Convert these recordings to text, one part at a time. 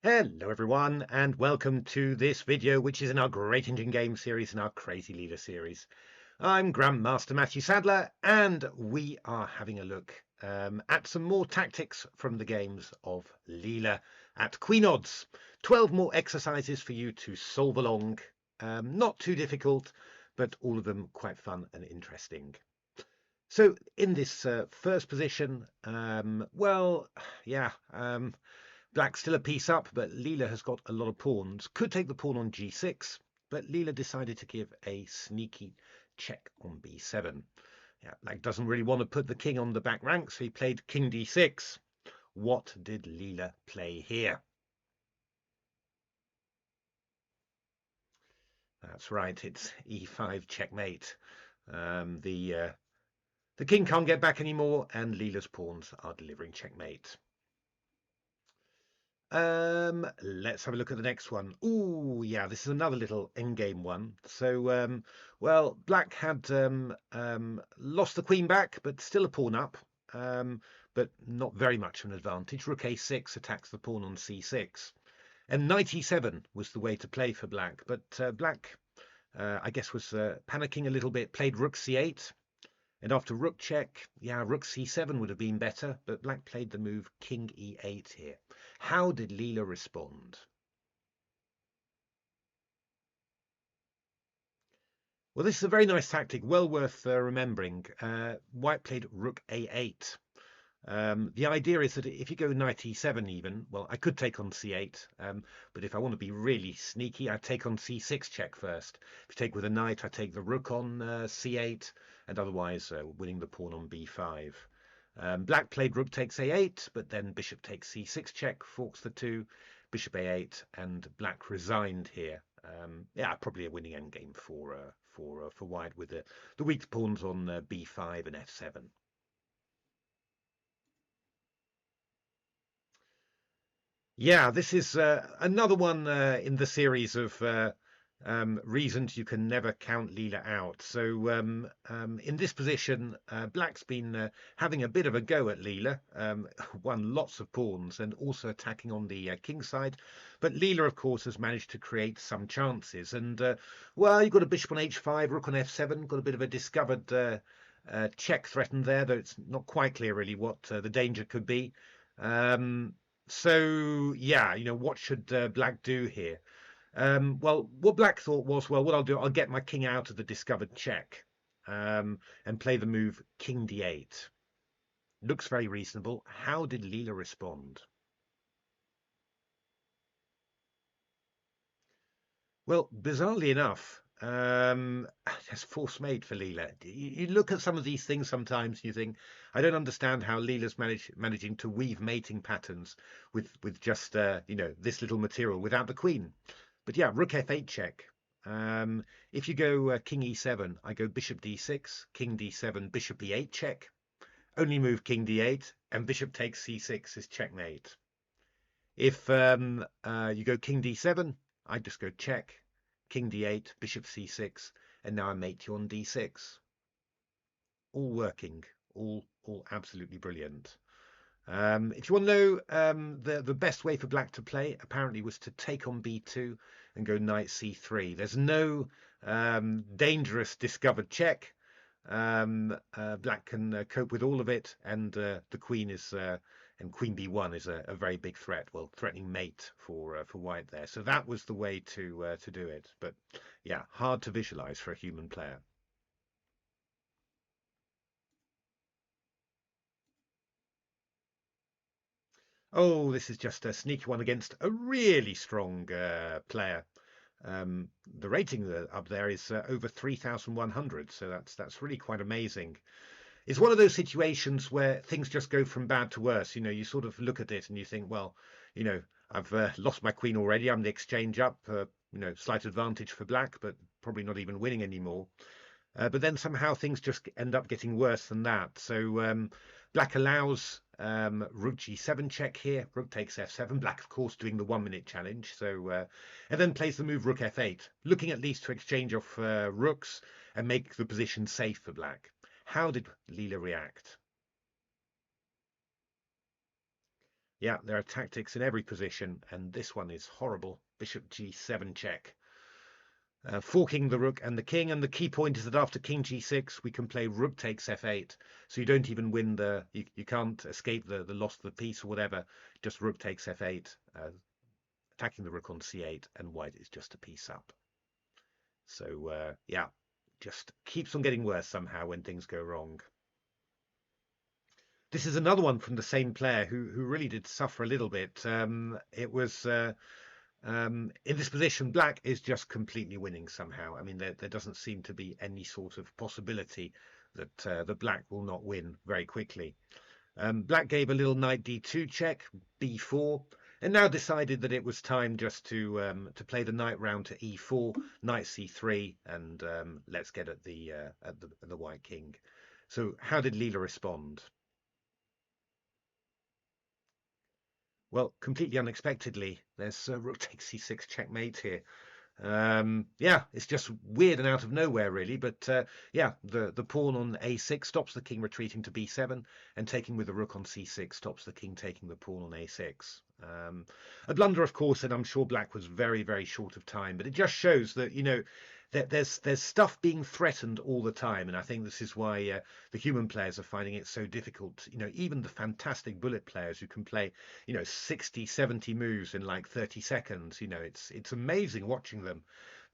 Hello everyone, and welcome to this video, which is in our Great Engine Game series, in our Crazy Leader series. I'm Grandmaster Matthew Sadler, and we are having a look at some more tactics from the games of Leela at Queen Odds. 12 more exercises for you to solve along. Not too difficult, but all of them quite fun and interesting. So in this first position, Black's still a piece up, but Leela has got a lot of pawns. Could take the pawn on g6, but Leela decided to give a sneaky check on b7. Yeah, Black doesn't really want to put the king on the back rank, so he played king d6. What did Leela play here? That's right, it's e5 checkmate. The king can't get back anymore, and Leela's pawns are delivering checkmate. Let's have a look at the next one. Oh, yeah, this is another little endgame one. So, Black had lost the queen back, but still a pawn up, but not very much of an advantage. Rook a6 attacks the pawn on c6. And knight e7 was the way to play for Black, but Black, I guess, was panicking a little bit, played rook c8. And after rook check, rook c7 would have been better, but Black played the move king e8 here. How did Leela respond? Well, this is a very nice tactic, well worth remembering. White played rook a8. The idea is that if you go knight e7 even, well, I could take on c8, but if I want to be really sneaky, I take on c6 check first. If you take with a knight, I take the rook on c8, and otherwise winning the pawn on b5. Black played rook takes a8, but then bishop takes c6 check, forks the two, bishop a8, and Black resigned here. Probably a winning endgame for White with the weak pawns on b5 and f7. Yeah, this is another one in the series of reasons you can never count Leela out. So in this position, Black's been having a bit of a go at Leela, won lots of pawns and also attacking on the king side. But Leela, of course, has managed to create some chances. And, you've got a bishop on h5, rook on f7, got a bit of a discovered check threatened there, though it's not quite clear really what the danger could be. What should Black do here? What Black thought was, what I'll do, I'll get my king out of the discovered check and play the move king d8. Looks very reasonable. How did Leela respond? Well, bizarrely enough, that's force mate for Leela. You look at some of these things sometimes and you think, I don't understand how Leela's managing to weave mating patterns with just this little material without the queen. But yeah, rook f8 check. If you go king e7, I go bishop d6, king d7, bishop e8 check. Only move king d8, and bishop takes c6 is checkmate. If you go king d7, I just go check, king d8, bishop c6, and now I mate you on d6. All working, all absolutely brilliant. If you want to know the best way for Black to play, apparently was to take on b2 and go knight c3. There's no dangerous discovered check. Black can cope with all of it, and the queen is and queen b1 is a very big threat. Well, threatening mate for White there. So that was the way to do it. But yeah, hard to visualize for a human player. Oh, this is just a sneaky one against a really strong player. The rating up there is over 3,100, so that's really quite amazing. It's one of those situations where things just go from bad to worse. You sort of look at it and you think, well, I've lost my queen already. I'm the exchange up, slight advantage for Black, but probably not even winning anymore. But then somehow things just end up getting worse than that. So Black allows rook g7 check here. Rook takes f7. Black, of course, doing the 1 minute challenge. So and then plays the move rook f8, looking at least to exchange off rooks and make the position safe for Black. How did Leela react? Yeah, there are tactics in every position, and this one is horrible. Bishop g7 check. Forking the rook and the king, and the key point is that after king g6 we can play rook takes f8, so you don't even win you can't escape the loss of the piece or whatever, just rook takes f8, attacking the rook on c8, and white is just a piece up. So yeah, just keeps on getting worse somehow when things go wrong. This is another one from the same player who really did suffer a little bit. It was in this position, black is just completely winning somehow. I mean, there doesn't seem to be any sort of possibility that the black will not win very quickly. Black gave a little knight d2 check, b4, and now decided that it was time just to play the knight round to e4, knight c3, and let's get at the white king. So how did Leela respond? Well, completely unexpectedly, there's rook takes c6 checkmate here. Yeah, it's just weird and out of nowhere, really. But yeah, the pawn on a6 stops the king retreating to b7, and taking with the rook on c6 stops the king taking the pawn on a6. A blunder, of course, and I'm sure black was very, very short of time. But it just shows that, you know, that there's stuff being threatened all the time, and I think this is why the human players are finding it so difficult. You know, even the fantastic bullet players who can play, you know, 60, 70 moves in like 30 seconds. You know, it's amazing watching them.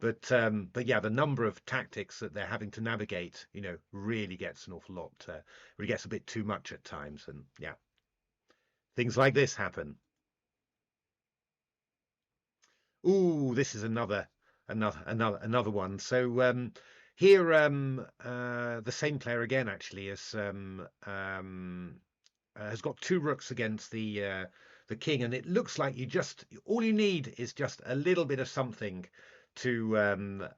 But yeah, the number of tactics that they're having to navigate, you know, really gets an awful lot, really gets a bit too much at times, and yeah, things like this happen. Ooh, this is another one. So here, the same player again actually has got two rooks against the king, and it looks like all you need is just a little bit of something to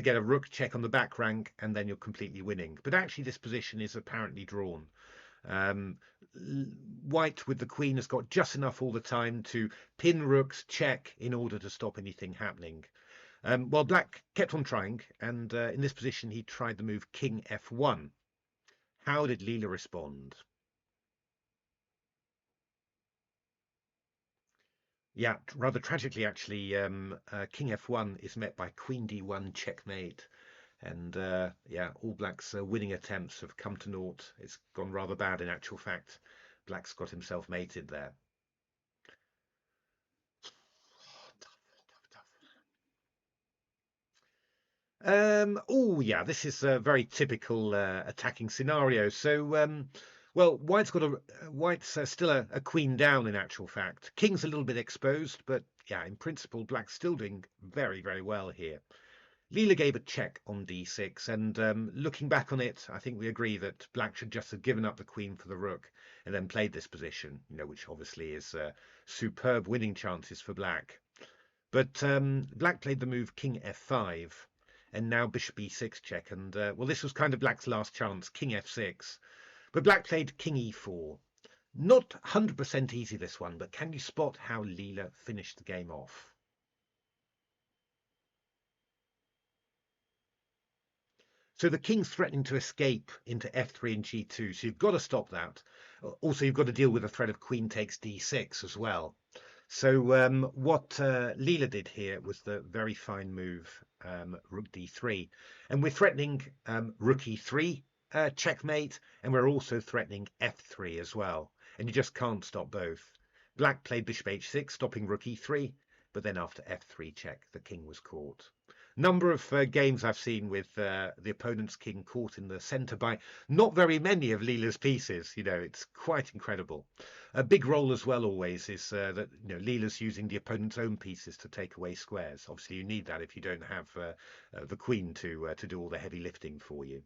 get a rook check on the back rank, and then you're completely winning. But actually, this position is apparently drawn. Um, White with the queen has got just enough all the time to pin rooks, check, in order to stop anything happening. While black kept on trying, and in this position he tried the move king f1. How did Leela respond? Yeah, rather tragically, actually, king f1 is met by queen d1 checkmate. And yeah, all black's winning attempts have come to naught. It's gone rather bad in actual fact. Black's got himself mated there. Oh yeah, this is a very typical attacking scenario. So well, white's still a queen down in actual fact. King's a little bit exposed, but yeah, in principle, black's still doing very, very well here. Leela gave a check on d6, and looking back on it, I think we agree that black should just have given up the queen for the rook and then played this position, you know, which obviously is superb winning chances for black. But black played the move king f5, and now bishop e6 check, and well, this was kind of black's last chance, king f6. But black played king e4. Not 100% easy, this one, but can you spot how Leela finished the game off? So the king's threatening to escape into f3 and g2, so you've got to stop that. Also, you've got to deal with the threat of queen takes d6 as well. So what Leela did here was the very fine move rook d3, and we're threatening rook e3 checkmate, and we're also threatening f3 as well, and you just can't stop both. Black played bishop h6, stopping rook e3, but then after f3 check, the king was caught. Number of games I've seen with the opponent's king caught in the centre by not very many of Leela's pieces. You know, it's quite incredible. A big role as well always is that, you know, Leela's using the opponent's own pieces to take away squares. Obviously, you need that if you don't have the queen to do all the heavy lifting for you.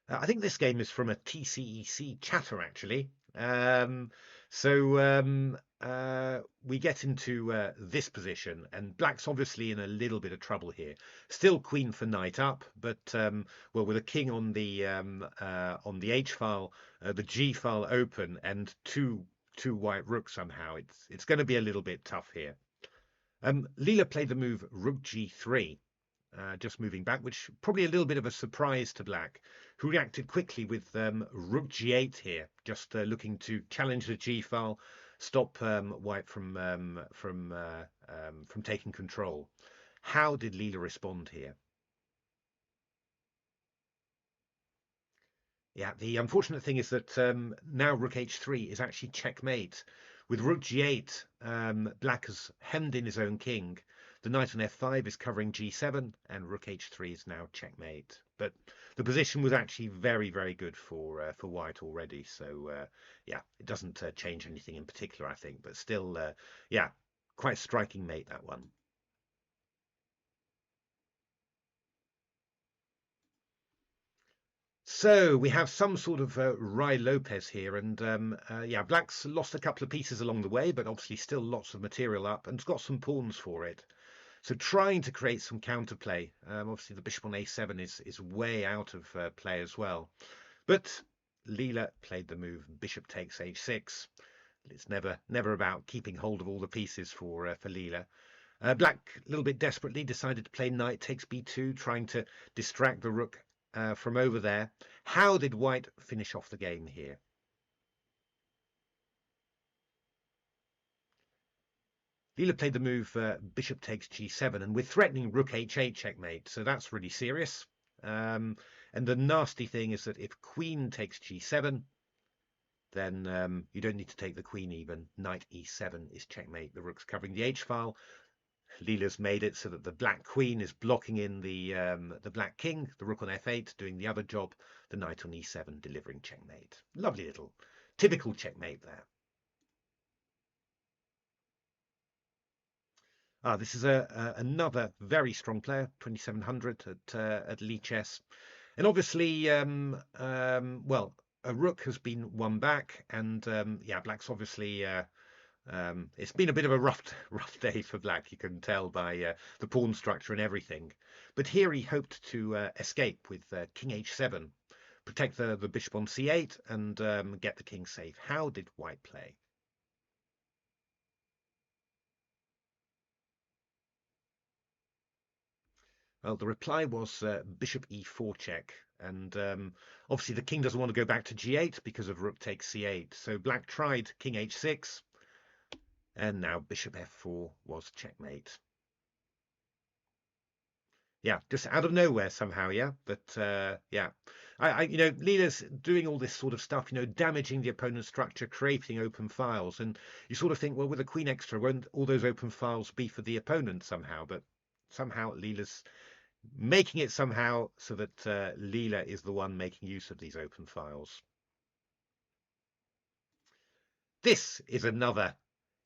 I think this game is from a TCEC chatter, actually. So we get into this position, and black's obviously in a little bit of trouble here. Still queen for knight up, but well, with a king on the H file, the G file open, and two white rooks somehow, it's going to be a little bit tough here. Leela played the move rook g3. just moving back, which probably a little bit of a surprise to black, who reacted quickly with rook g8 here, just looking to challenge the g file, stop white from taking control. How did Leela respond here? Yeah, the unfortunate thing is that now rook h3 is actually checkmate. With rook g8, black has hemmed in his own king. The knight on f5 is covering g7, and rook h3 is now checkmate. But the position was actually very, very good for white already. So yeah, it doesn't change anything in particular, I think. But still, yeah, quite striking mate, that one. So we have some sort of Rai Lopez here, and yeah, black's lost a couple of pieces along the way, but obviously still lots of material up, and it's got some pawns for it. So trying to create some counterplay. Obviously the bishop on a7 is way out of play as well. But Leela played the move bishop takes h6. It's never about keeping hold of all the pieces for Leela. Black, a little bit desperately, decided to play knight takes b2, trying to distract the rook from over there. How did white finish off the game here? Leela played the move bishop takes g7, and we're threatening rook h8 checkmate, so that's really serious. And the nasty thing is that if queen takes g7, then you don't need to take the queen even. Knight e7 is checkmate. The rook's covering the h file. Leela's made it so that the black queen is blocking in the black king, the rook on f8 doing the other job, the knight on e7 delivering checkmate. Lovely little typical checkmate there. This is another very strong player, 2700 at Lee Chess, and obviously, well, a rook has been won back, and yeah, black's obviously. It's been a bit of a rough day for black. You can tell by the pawn structure and everything. But here he hoped to escape with king h7, protect the bishop on c8, and get the king safe. How did white play? Well, the reply was bishop e4 check. And obviously the king doesn't want to go back to g8 because of rook takes c8. So black tried king h6. And now bishop f4 was checkmate. Yeah, just out of nowhere somehow, yeah. But yeah, you know, Leela's doing all this sort of stuff, you know, damaging the opponent's structure, creating open files, and you sort of think, well, with a queen extra, won't all those open files be for the opponent somehow? But somehow Leela's making it somehow so that Leela is the one making use of these open files. This is another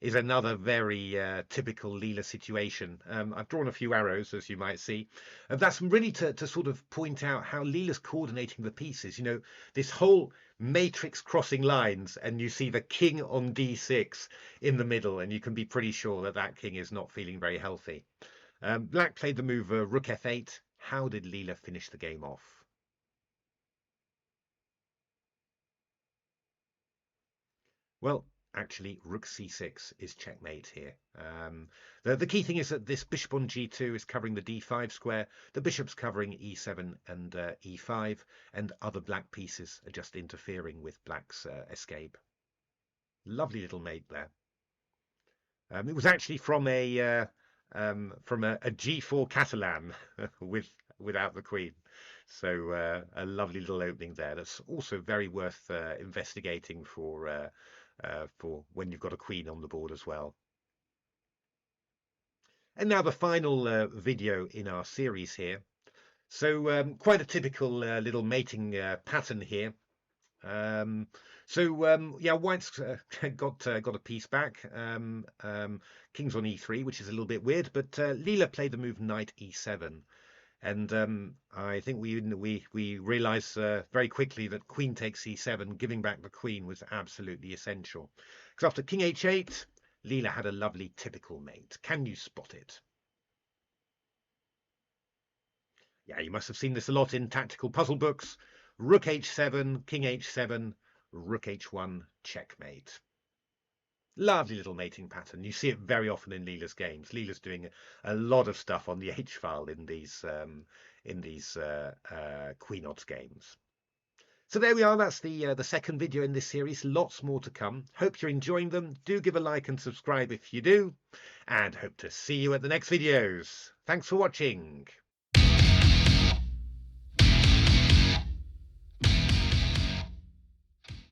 very typical Leela situation. I've drawn a few arrows, as you might see. And that's really to sort of point out how Leela's coordinating the pieces. You know, this whole matrix crossing lines, and you see the king on d6 in the middle, and you can be pretty sure that that king is not feeling very healthy. Black played the move rook f8. How did Leela finish the game off? Well, actually, rook c6 is checkmate here. The key thing is that this bishop on g2 is covering the d5 square, the bishop's covering e7 and e5, and other black pieces are just interfering with black's escape. Lovely little mate there. It was actually from a g4 Catalan without the queen. So a lovely little opening there. That's also very worth investigating for when you've got a queen on the board as well. And now the final video in our series here. So quite a typical little mating pattern here. Yeah, white's got a piece back. King's on e3, which is a little bit weird, but Leela played the move knight e7. And I think we realise very quickly that queen takes c7, giving back the queen was absolutely essential. Because after king h8, Leela had a lovely typical mate. Can you spot it? Yeah, you must have seen this a lot in tactical puzzle books. Rook h7, king h7, rook h1, checkmate. Lovely little mating pattern. You see it very often in Leela's games. Leela's doing a lot of stuff on the H file in these Queen Odds games. So there we are. That's the second video in this series. Lots more to come. Hope you're enjoying them. Do give a like and subscribe if you do, and hope to see you at the next videos. Thanks for watching.